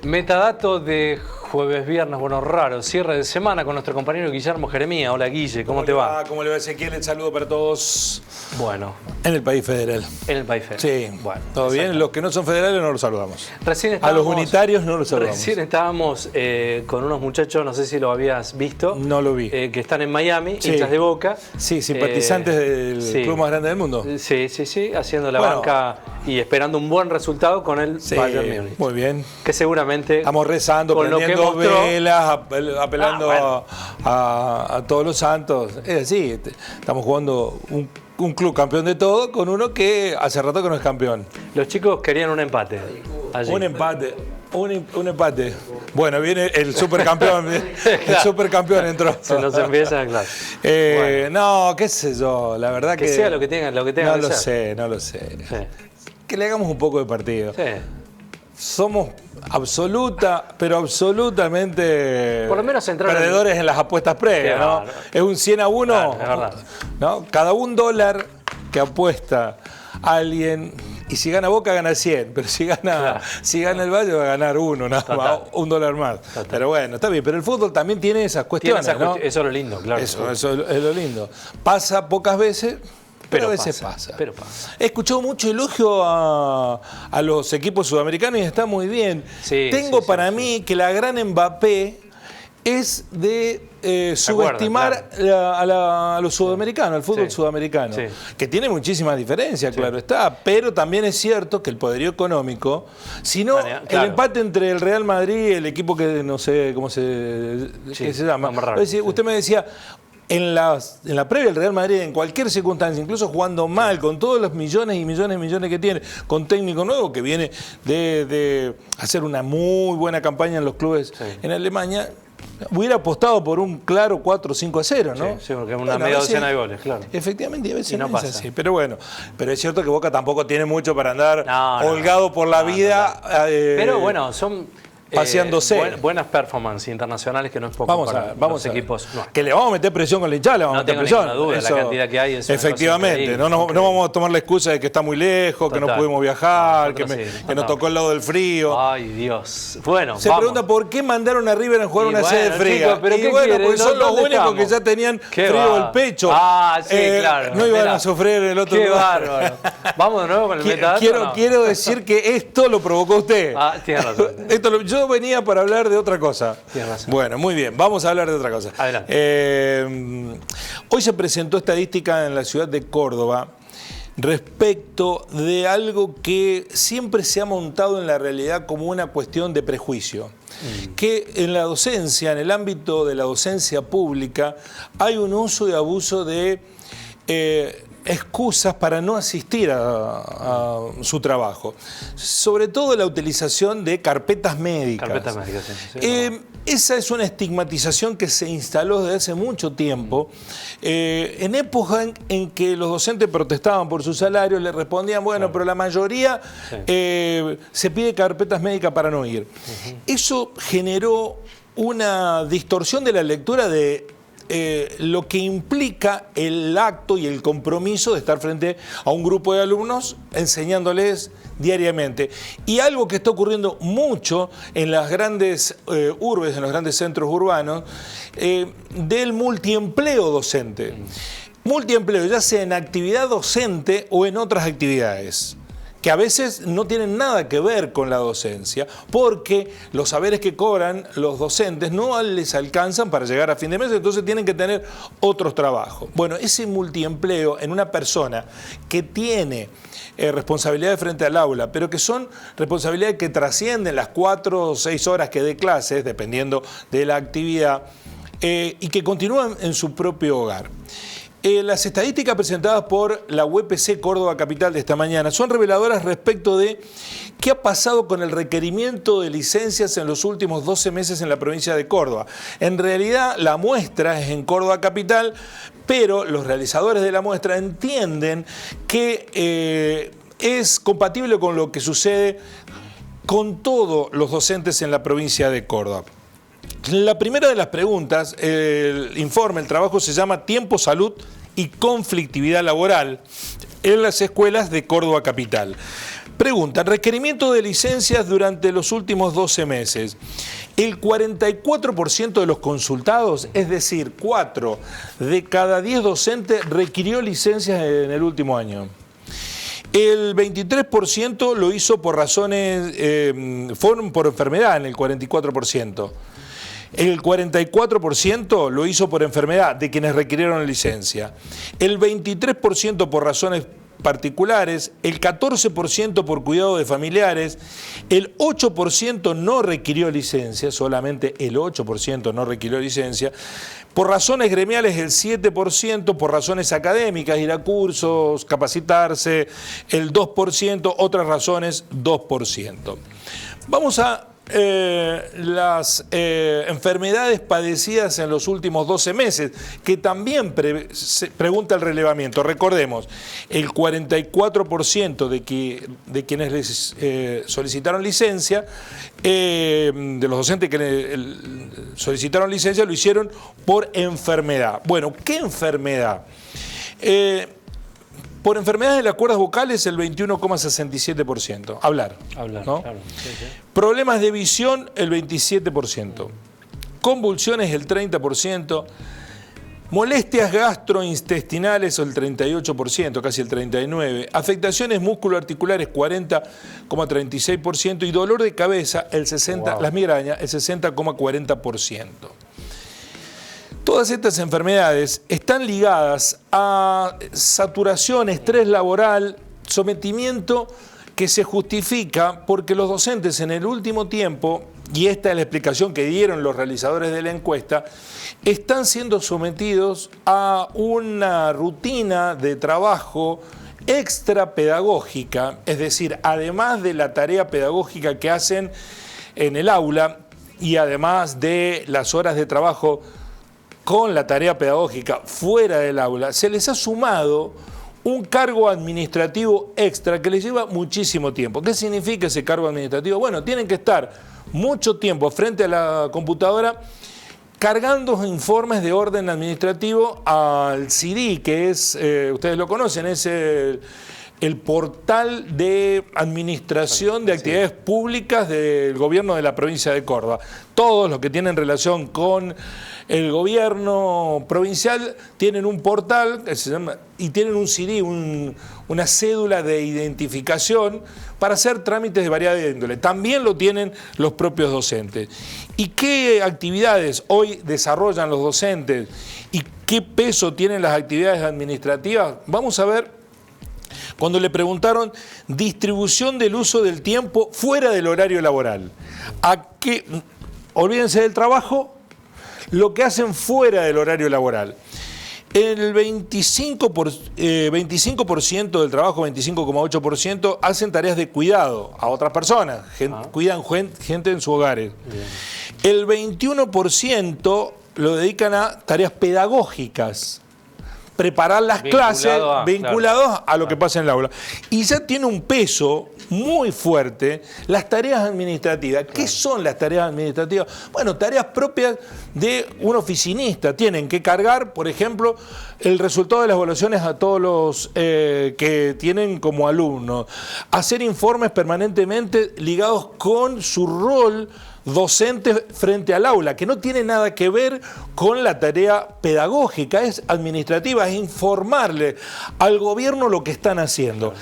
Metadato de jueves, viernes, bueno, raro, cierre de semana con nuestro compañero Guillermo Jeremía. Hola Guille, ¿cómo te va? ¿Cómo le va Ezequiel? El saludo para todos. Bueno. En el país federal. En el país federal. Sí, bueno, todo bien. Los que no son federales no los saludamos. A los unitarios no los saludamos. Recién estábamos con unos muchachos, no sé si lo habías visto. No lo vi. Que están en Miami, Sí. hinchas de Boca. Sí, simpatizantes del club más grande del mundo. Sí, haciendo la banca y esperando un buen resultado con el Bayern Múnich. Muy bien. Que seguramente... Estamos rezando, con prendiendo lo que mostró, velas, apelando a todos los santos. Es así, estamos jugando un club campeón de todo con uno que hace rato que no es campeón. Los chicos querían un empate allí. Un empate. Un empate. Bueno, viene el supercampeón. El supercampeón entró. Se nos empieza, claro. No, qué sé yo. La verdad que sea lo que tenga no que lo ser. sé, no lo sé. Sí. Que le hagamos un poco de partido. Sí. Somos absolutamente por lo menos perdedores en las apuestas previas, claro. ¿no? Es un 100 a 1, claro, es verdad. ¿no? Cada $1 que apuesta alguien, y si gana Boca gana 100, pero si gana el Valle va a ganar uno, nada más, $1 más. Total. Pero bueno, está bien, pero el fútbol también tiene esas cuestiones, ¿no? Eso es lo lindo, claro. Eso es lo lindo. Pasa pocas veces, pero a veces pasa. Pero pasa. He escuchado mucho elogio a los equipos sudamericanos y está muy bien. Tengo para mí que la gran Mbappé es de subestimar a los sudamericanos, al fútbol sudamericano, que tiene muchísimas diferencias, claro está, pero también es cierto que el poderío económico, si no, el empate entre el Real Madrid y el equipo que no sé cómo se llama, usted me decía, en la previa el Real Madrid, en cualquier circunstancia, incluso jugando mal, con todos los millones y millones que tiene, con técnico nuevo que viene de hacer una muy buena campaña en los clubes en Alemania, hubiera apostado por un claro 4-5-0, ¿no? Sí, porque una media docena de goles, claro. Efectivamente, y a veces no pasa. Es así. Pero bueno, pero es cierto que Boca tampoco tiene mucho para andar holgado por la vida. Pero bueno, son... paseándose. Buenas performances internacionales que no es poco vamos para los equipos. Que le vamos a meter presión con la hinchada, le vamos a meter presión. No tengo ninguna duda, la cantidad que hay es efectivamente, no vamos a tomar la excusa de que está muy lejos, que no pudimos viajar, que nos tocó el lado del frío. Ay, Dios. Bueno, se pregunta por qué mandaron a River a jugar una sede fría. Chicos, ¿pero y bueno, porque son los únicos que ya tenían frío el pecho. Claro. No iban a sufrir el otro lugar. Qué bárbaro. Vamos de nuevo con el metadato. Quiero decir que esto lo provocó usted. Tienes razón. Yo venía para hablar de otra cosa. Tienes razón. Bueno, muy bien, vamos a hablar de otra cosa. Adelante. Hoy se presentó estadística en la ciudad de Córdoba respecto de algo que siempre se ha montado en la realidad como una cuestión de prejuicio. Que en la docencia, en el ámbito de la docencia pública, hay un uso y abuso de excusas para no asistir a su trabajo. Sobre todo la utilización de carpetas médicas. Carpetas médicas, sí. Esa es una estigmatización que se instaló desde hace mucho tiempo. En época en que los docentes protestaban por sus salarios, le respondían, bueno, pero la mayoría se pide carpetas médicas para no ir. Eso generó una distorsión de la lectura de lo que implica el acto y el compromiso de estar frente a un grupo de alumnos enseñándoles diariamente. Y algo que está ocurriendo mucho en las grandes urbes, en los grandes centros urbanos, del multiempleo docente. Multiempleo, ya sea en actividad docente o en otras actividades, que a veces no tienen nada que ver con la docencia, porque los saberes que cobran los docentes no les alcanzan para llegar a fin de mes, entonces tienen que tener otros trabajos. Bueno, ese multiempleo en una persona que tiene responsabilidades frente al aula, pero que son responsabilidades que trascienden las 4 o 6 horas que dé clases, dependiendo de la actividad, y que continúan en su propio hogar. Las estadísticas presentadas por la UPC Córdoba Capital de esta mañana son reveladoras respecto de qué ha pasado con el requerimiento de licencias en los últimos 12 meses en la provincia de Córdoba. En realidad la muestra es en Córdoba Capital, pero los realizadores de la muestra entienden que es compatible con lo que sucede con todos los docentes en la provincia de Córdoba. La primera de las preguntas, el informe, el trabajo se llama Tiempo, Salud y Conflictividad Laboral. en las escuelas de Córdoba Capital. Pregunta, requerimiento de licencias durante los últimos 12 meses. El 44% de los consultados, es decir, 4 de cada 10 docentes, requirió licencias en el último año. El 23% lo hizo por razones, fueron por enfermedad en el 44%. El 44% lo hizo por enfermedad de quienes requirieron licencia. El 23% por razones particulares, el 14% por cuidado de familiares, el 8% no requirió licencia, solamente el 8% no requirió licencia, por razones gremiales el 7%, por razones académicas, ir a cursos, capacitarse, el 2%, otras razones 2%. Vamos a las enfermedades padecidas en los últimos 12 meses, que también pregunta el relevamiento. Recordemos, el 44% de quienes les solicitaron licencia, de los docentes que solicitaron licencia, lo hicieron por enfermedad. Bueno, ¿qué enfermedad? Por enfermedades de las cuerdas vocales, el 21,67%. Hablar, ¿no? Claro. Sí, sí. Problemas de visión, el 27%. Convulsiones, el 30%. Molestias gastrointestinales, el 38%, casi el 39%. Afectaciones musculoarticulares, 40,36%. Y dolor de cabeza, el 60%. Wow. Las migrañas, el 60,40%. Todas estas enfermedades están ligadas a saturación, estrés laboral, sometimiento que se justifica porque los docentes en el último tiempo, y esta es la explicación que dieron los realizadores de la encuesta, están siendo sometidos a una rutina de trabajo extrapedagógica, es decir, además de la tarea pedagógica que hacen en el aula y además de las horas de trabajo con la tarea pedagógica fuera del aula, se les ha sumado un cargo administrativo extra que les lleva muchísimo tiempo. ¿Qué significa ese cargo administrativo? Bueno, tienen que estar mucho tiempo frente a la computadora cargando informes de orden administrativo al CD, que es, ustedes lo conocen, es el portal de administración de actividades públicas del gobierno de la provincia de Córdoba. Todos los que tienen relación con el gobierno provincial tienen un portal que se llama, y tienen un CD, una cédula de identificación para hacer trámites de variada índole. También lo tienen los propios docentes. ¿Y qué actividades hoy desarrollan los docentes y qué peso tienen las actividades administrativas? Vamos a ver. Cuando le preguntaron distribución del uso del tiempo fuera del horario laboral. Olvídense del trabajo, lo que hacen fuera del horario laboral. El 25% del trabajo, 25,8%, hacen tareas de cuidado a otras personas, cuidan gente en sus hogares. Bien. El 21% lo dedican a tareas pedagógicas, preparar las clases vinculados a lo que pasa en el aula. Y ya tiene un peso muy fuerte las tareas administrativas. ¿Qué son las tareas administrativas? Bueno, tareas propias de un oficinista. Tienen que cargar, por ejemplo, el resultado de las evaluaciones a todos los que tienen como alumnos. Hacer informes permanentemente ligados con su rol docente frente al aula, que no tiene nada que ver con la tarea pedagógica, es administrativa, es informarle al gobierno lo que están haciendo.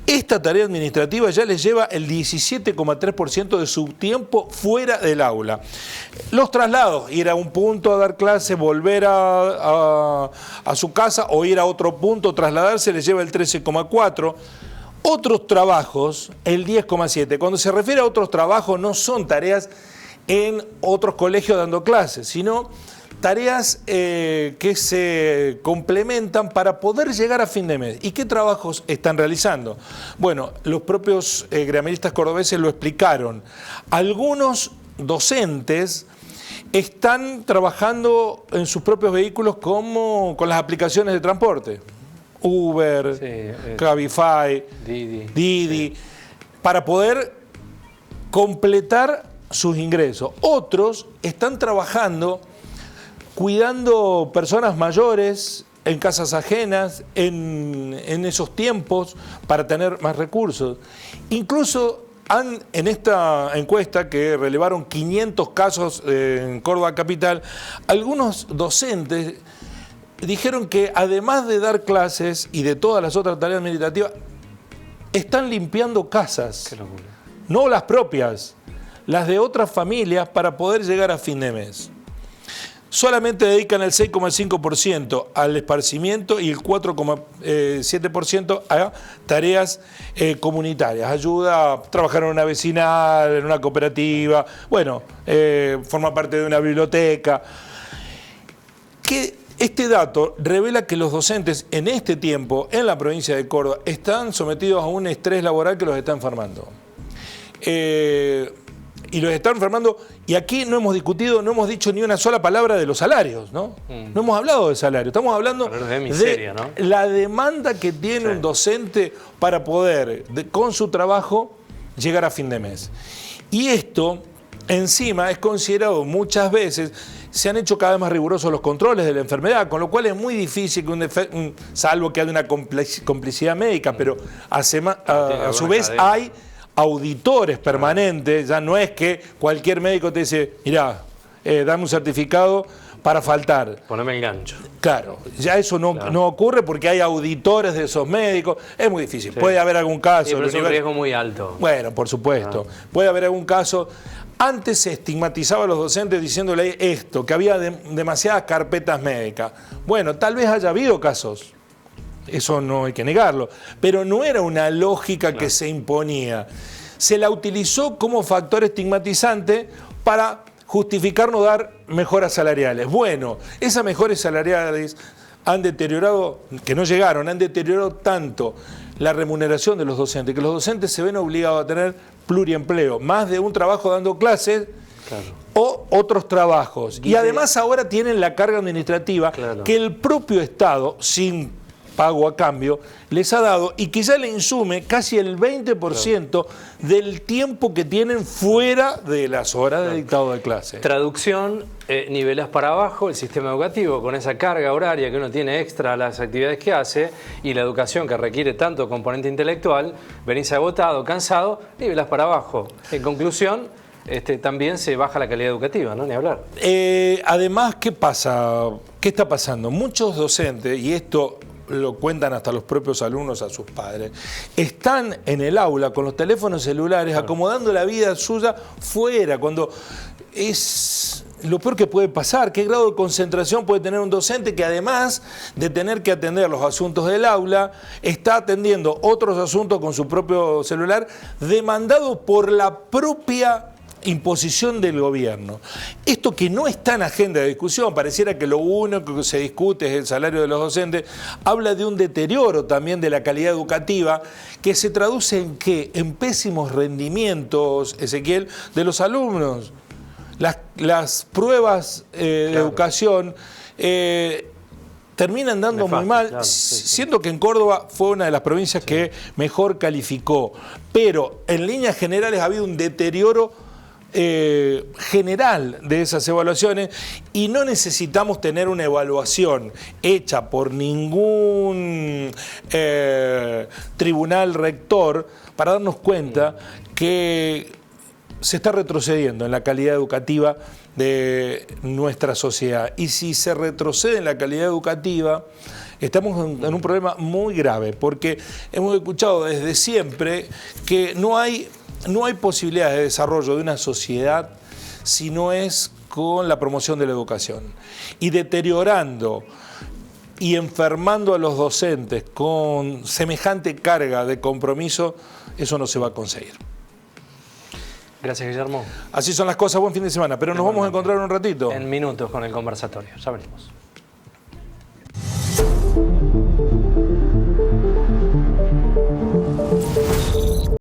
Esta tarea administrativa ya les lleva el 17,3% de su tiempo fuera del aula. Los traslados, ir a un punto a dar clase, volver a su casa o ir a otro punto, trasladarse, les lleva el 13,4%. Otros trabajos, el 10,7%. Cuando se refiere a otros trabajos, no son tareas en otros colegios dando clases, sino tareas que se complementan para poder llegar a fin de mes. ¿Y qué trabajos están realizando? Bueno, los propios gremialistas cordobeses lo explicaron. Algunos docentes están trabajando en sus propios vehículos como con las aplicaciones de transporte. Uber, Cabify, Didi, para poder completar sus ingresos. Otros están trabajando cuidando personas mayores en casas ajenas, en esos tiempos, para tener más recursos. Incluso en esta encuesta que relevaron 500 casos en Córdoba Capital, algunos docentes dijeron que además de dar clases y de todas las otras tareas administrativas, están limpiando casas. Qué locura. No las propias, las de otras familias para poder llegar a fin de mes. Solamente dedican el 6,5% al esparcimiento y el 4,7% a tareas comunitarias. Ayuda a trabajar en una vecinal, en una cooperativa, bueno, forma parte de una biblioteca. Este dato revela que los docentes en este tiempo, en la provincia de Córdoba, están sometidos a un estrés laboral que los está enfermando. Y los están enfermando, y aquí no hemos discutido, no hemos dicho ni una sola palabra de los salarios, ¿no? No hemos hablado de salario, estamos hablando de miseria, ¿no? La demanda que tiene un docente para poder, con su trabajo, llegar a fin de mes. Y esto, encima, es considerado muchas veces, se han hecho cada vez más rigurosos los controles de la enfermedad, con lo cual es muy difícil que salvo que haya una complicidad médica, pero a su vez hay auditores permanentes, ya no es que cualquier médico te dice, mirá, dame un certificado para faltar. Poneme el gancho. Claro, ya eso no ocurre porque hay auditores de esos médicos, es muy difícil. Puede haber algún caso. Sí, pero es un riesgo muy alto. Bueno, por supuesto. Puede haber algún caso. Antes se estigmatizaba a los docentes diciéndole esto, que había demasiadas carpetas médicas. Bueno, tal vez haya habido casos. Eso no hay que negarlo, pero no era una lógica que se imponía. Se la utilizó como factor estigmatizante para justificar no dar mejoras salariales. Bueno, esas mejoras salariales han deteriorado, que no llegaron, han deteriorado tanto la remuneración de los docentes, que los docentes se ven obligados a tener pluriempleo, más de un trabajo dando clases, o otros trabajos. Y además ahora tienen la carga administrativa que el propio Estado, sin pago a cambio, les ha dado y que ya le insume casi el 20% del tiempo que tienen fuera de las horas de dictado de clase. Traducción, nivelas para abajo el sistema educativo con esa carga horaria que uno tiene extra a las actividades que hace y la educación que requiere tanto componente intelectual, venís agotado, cansado, nivelas para abajo. En conclusión, también se baja la calidad educativa, ¿no? Ni hablar. Además, ¿qué pasa? ¿Qué está pasando? Muchos docentes, y esto lo cuentan hasta los propios alumnos a sus padres, están en el aula con los teléfonos celulares acomodando la vida suya fuera, cuando es lo peor que puede pasar. ¿Qué grado de concentración puede tener un docente que además de tener que atender los asuntos del aula, está atendiendo otros asuntos con su propio celular, demandado por la propia imposición del gobierno? Esto que no está en agenda de discusión, pareciera que lo único que se discute es el salario de los docentes, habla de un deterioro también de la calidad educativa que se traduce en ¿qué? En pésimos rendimientos, Ezequiel, de los alumnos. Las pruebas de educación terminan dando muy mal, siendo que en Córdoba fue una de las provincias que mejor calificó, pero en líneas generales ha habido un deterioro general de esas evaluaciones y no necesitamos tener una evaluación hecha por ningún tribunal rector para darnos cuenta que se está retrocediendo en la calidad educativa de nuestra sociedad. Y si se retrocede en la calidad educativa, estamos en un problema muy grave, porque hemos escuchado desde siempre que no hay posibilidades de desarrollo de una sociedad si no es con la promoción de la educación. Y deteriorando y enfermando a los docentes con semejante carga de compromiso, eso no se va a conseguir. Gracias, Guillermo. Así son las cosas, buen fin de semana, pero nos vamos a encontrar en un ratito. En minutos con el conversatorio, ya venimos.